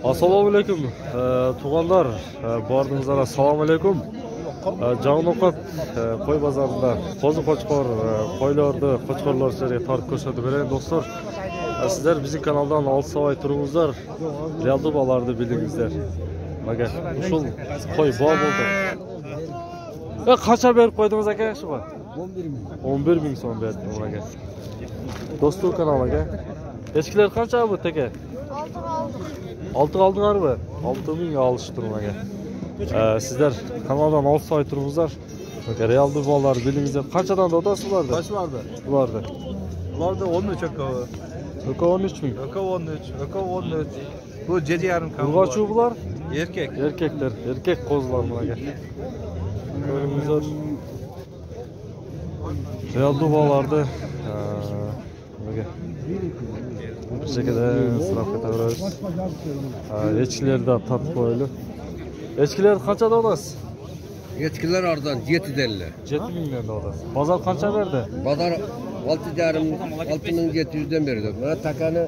Assalomu alaykum. Tug'anlar, bordingizlar assalomu alaykum. Javonoqat qo'y bozorida qo'zi-qo'chqor, qo'ylarni qo'chqorlarga tartib ko'rsatib beraman do'stlar. Sizlar bizning kanaldan 6 soat turingizlar. Realda bolalarni bildingizlar. Maga usul qo'y bol bo'ldi. Qancha berib qo'ydingiz aka shu? 11 ming so'm berdim ularga. Do'stlar kanaliga. Eskilar qancha bu taka? 6 aldinglarmi? 6 ming olishdi ularga. Sizlar kanaldan 6 soat turingizlar. Realda bolalar bildingizlar. Qanchadan dotasizlarda? Kaç vardı? Bularda. Bularda 13 ökava. Öka 13 ming. Öka 13, öka 13. Bu 7,5 kan. Urg'ochi bular? Erkek. Erkekler, erkek qo'zlar bularga. Ko'ringizlar. Realda bolalarni bularga bu şekilde sıraf kataveramiz. Echkilarda tatib qo'yilib. Echkilar qanchada olasiz? Echkilar oradan 750. 7 mingdan olasiz. Bozor qancha berdi? Bozor 6700'den berdi. Mana takani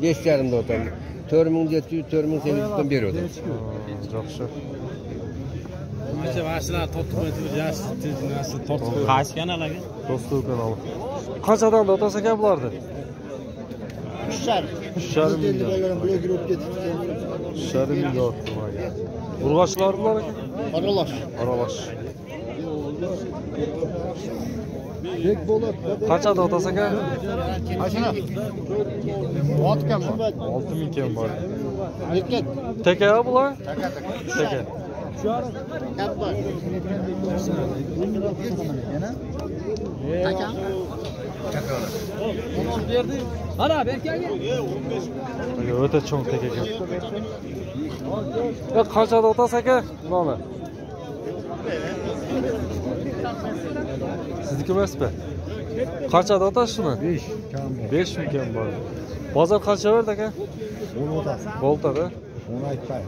5,5 da o'tadi. 4700, 4800'dan berdi. Yaxshi. Mana vashlar tortib qaysi kanalga? Do'stlar kanali. Qanchadan otasi aka bularni? 3,5 mingdan. 3,5 mingdan otdi bularga. Urg'ochilar bular aka? Aralash. Qanchada otasi aka? Ashuna. Otgan bor. 6 ming kam bor. Erkek. Taka bular? Taka. Katta. Taka. Berdi. Ana berkaga. O'ta cho'ng taka ekan. Qanchada otasi aka? Mana. Sizniki emasmi? Qanchada otasi shuni? 5 ming kam bor. Bozor qancha berdi aka? 10 boltada. 10 aytmay.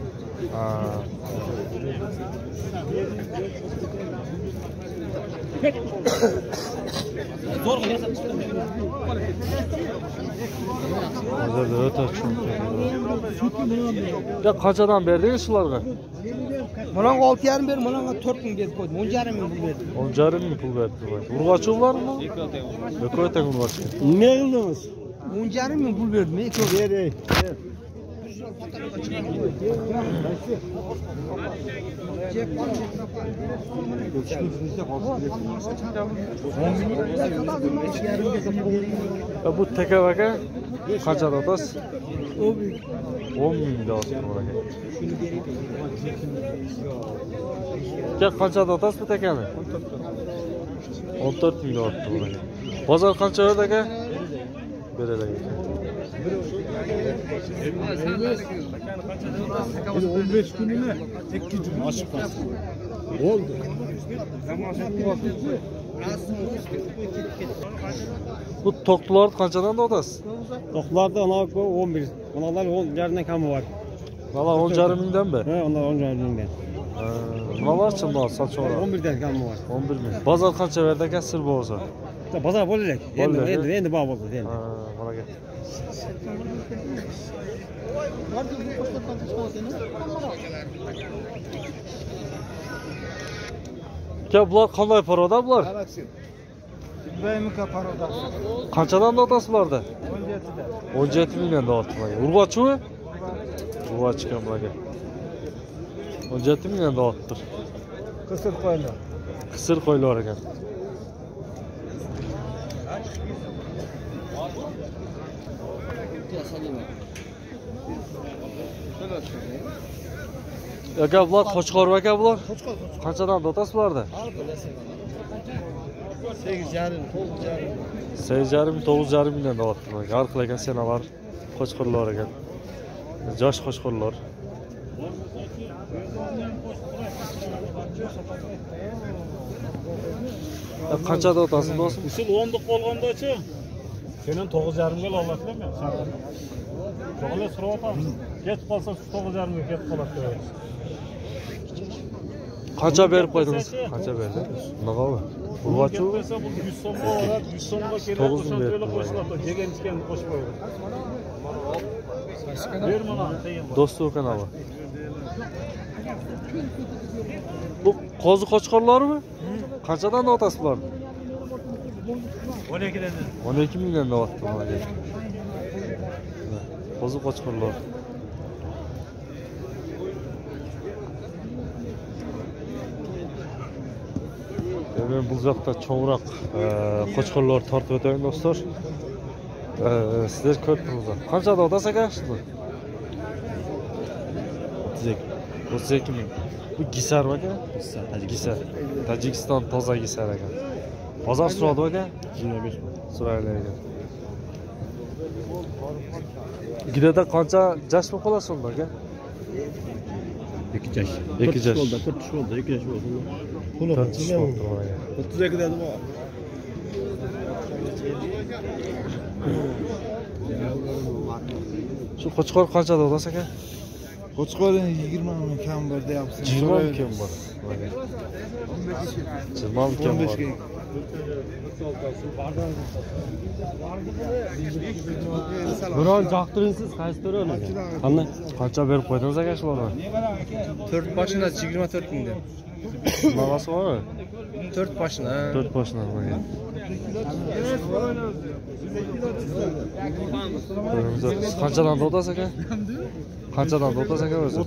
Hozirda o'ta cho'ng. Ya qanchadan berdingiz shularga? Bunaqa 6,5 ber, bunaqa 4 ming berib qo'ydim. 10,5 ming pul berdim. 10,5 ming pul berdi. Urg'ochi ularmi? Yo'q, urg'ochi. Nima qildingiz? 10,5 ming pul berdim. Ber. Bu taka aka qanchada otasiz? 10 mingda otdi bularga. Qanchada otasiz bu takani? 14 mingda otdi bularga. Bozor qancha berdi aka? Beradi aka. 15 kunini 2 juma oshib qoldi. Oldu. Bu to'qlarni qanchadan otasiz? To'qlarda ana 11. Bunalar 10,5dan kami bor. Valla 10,5 mingdanmi? Ha, onlar 10,5 mingdan. Nimalarchi bunday sochora? 11dan kami bor. 11 ming. Bozor qancha berdi aka sir bo'lsa? Bozor bo'ldi. Endi bor bo'ldi endi. Mana aka. Bular qanday paroda bular? Baymuka paroda. Qanchadan otasiz bularda? 17 mingdan otdi. Urg'ochimi? Urg'ochi ekan bularga. 17 mingdan otdi. Qisir qo'ylar. Qisir qo'ylar ekan. Aka bular qo'chqor aka bular? Qanchadan otasiz bularda? 8,5 9,5 mingdan otdi. Har xil ekan senalar qo'chqorlar ekan. Yosh qo'chqorlar. Qanchada otasiz do'stim? Usul 10lik bo'lganda-chi. Senin 9,5 ga olasizmi? To'g'ri so'rayapmiz. Kech qolsa 9,5 ga ketib qoladi. Qancha berib qo'ydingiz? Qancha berdi? Nima? Urg'ochi? 100 so'mga oladi, 100 so'mga keladi, o'sha to'la qo'shiladi. Degan ichgan qo'shib qo'yadi. Ver bana. Do'stlik kanalı. Bu qo'zi qo'chqorlarmi? Qanchadan otasi bular? 12'den. 12 milyon deyapti mana. Qo'zi qo'chqorlar. Men bu yoqda cho'ngroq qo'chqorlar tortib o'taman do'stlar. Sizlar ko'rib turibsizlar. Qanchada otasi aka shuni? 32 ming. Bu gisar aka? Gisar. Tojikiston toza gisar aka. Bozor so'radi aka? 25 ming. So'raylar ekan. Gidada qancha jash bo'lib qolasiz unda aka? 2 yaş. 2 jash. 40 oldu, 2 yaş oldu. Pulu 32 dedim o. Şu qo'chqor qanchada otasi aka? Qo'chqorin 20 ming kam bor deyapsiz. 20 ming kam bor. 20 ming kam bor. Biron jaqtiringsiz qaysi to'rani? Qanday? Qancha berib qo'ydingiz aka shularni? 4 başına 24 mingden. Navasi bormi? 4 başına. 4 boshdan mana. Qanchadan otasi aka? Qanchadan otasi aka o'zi?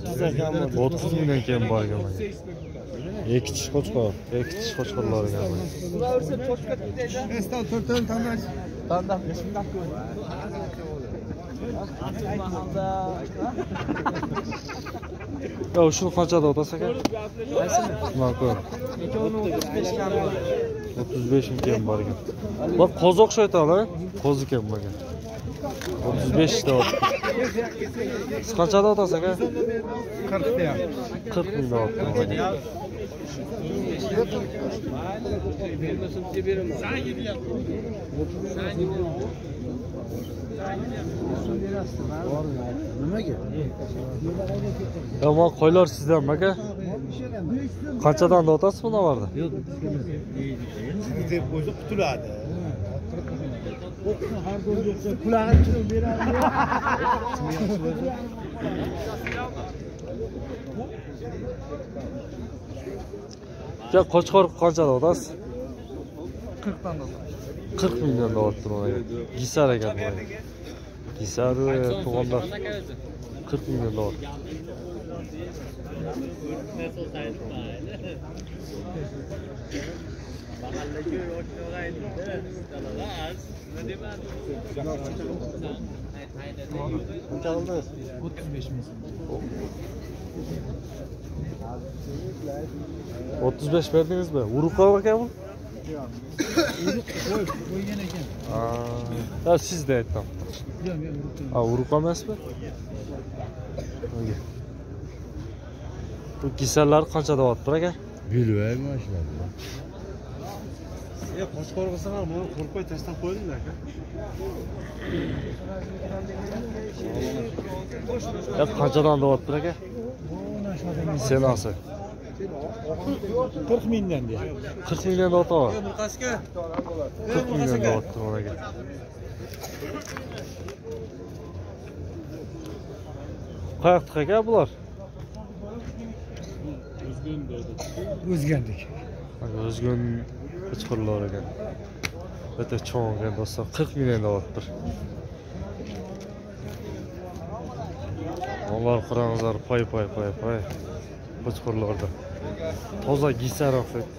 30 mingdan keyin bor ekan mana. Ikki tish qo'chqor. Ikki tish qo'chqorlar ekan. Estan to'rtdan tanlash. Ya shuni qanchada otasi aka? Ma'qul. 35 ming keyin bor ekan. Bak qo'zi o'xshaytadi, qo'zi keyin bor ekan. 35 da. Siz qanchada otasi aka? 40 deyap. 40 ming da otdi. Nimaga? Ama qo'ylar sizdan aka? Qanchadan da otasi buni vardı? Deb qo'ysa qutuladi. Ya qo'chqor qanchada otasi? 40dan da. 40 mingdan da otdi mana. Gisar ekan mana. Gisar tug'anlar 40 mingdan da otdi. Qancha oldingiz? 35 ming. 35 verdingizmi? Uruqqa ekan bu? Qo'ygan ekan. Ha, sizda aytdim. Yo'q, men urib. Ha, uruqqa emasmi? Bu gisarlar qanchada otdi aka? Bilmay mashina. Qo'chqor bo'lsa ham buni qo'rqmay tashlab qo'yinglar aka. Ya qanchadan da otdi aka? Senasi. 40 mingdan de. 40 mingdan da otdi. 40 mingdan da otdi mana aka. Qayoqda aka bular? O'zgandik. O'zgan qo'chqorlar ekan. O'ta cho'ng ekan do'stlar. 40 mingdan da otdi. Onlar qarangizlar, pay. Qo'chqorlarda. Toza gisar o'xshaydi.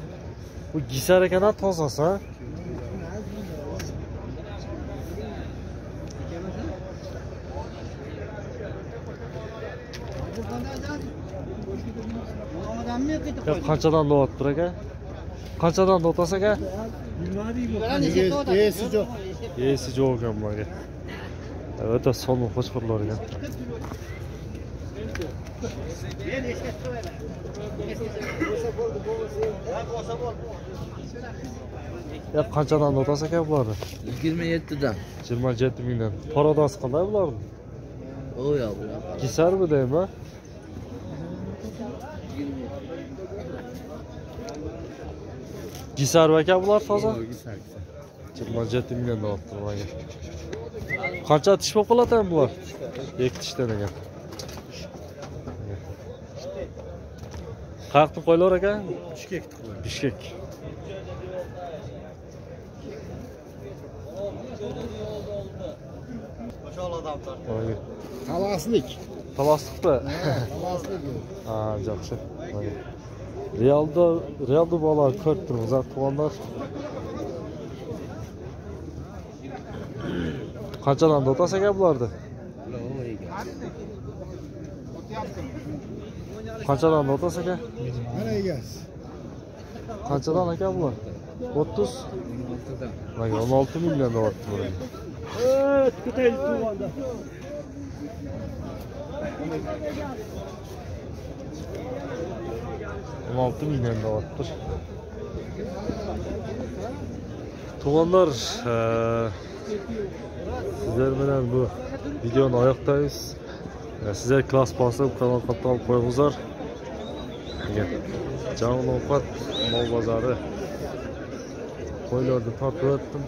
Bu gisar ekan-a tozasi, ha? Ya qanchadan da otdi aka? Qanchadan da otasi aka? Esi yo'q. Esi yo'q ekan bu aka. O'ta sonu qo'chqorlar ekan. Ya qanchadan da otasi aka bularni? 27dan. 27 mingdan. Paradasi qanday bularni? O ya bu. Gisarmi deymi? Gisar aka bular toza? 27 mingdan da otdi mana. Qancha tish bo'lib qoladi ham bular? 2 tishdan ekan. Qayerdan qo'ylar ekan? Bishkek. Talaslik. Talaslikmi? Talaslik. Ha, yaxshi. Realda bolalar ko'rib turibmiz, tuğanlar. Qanchadan o'tasa ekan bularni? Qanchadan o'tasa ekan? Mana egasi. Qanchadan ekan bular? 30. Mana 16 million deyapti bular. $16 milyon deyapti. Tuğanlar, sizler bilan bu videoni oyoqdaymiz. Sizlar klass bosib kanal qatnab qo'yingizlar. Canlı ovqat mol bozori qo'ylarni tortib o'tdim.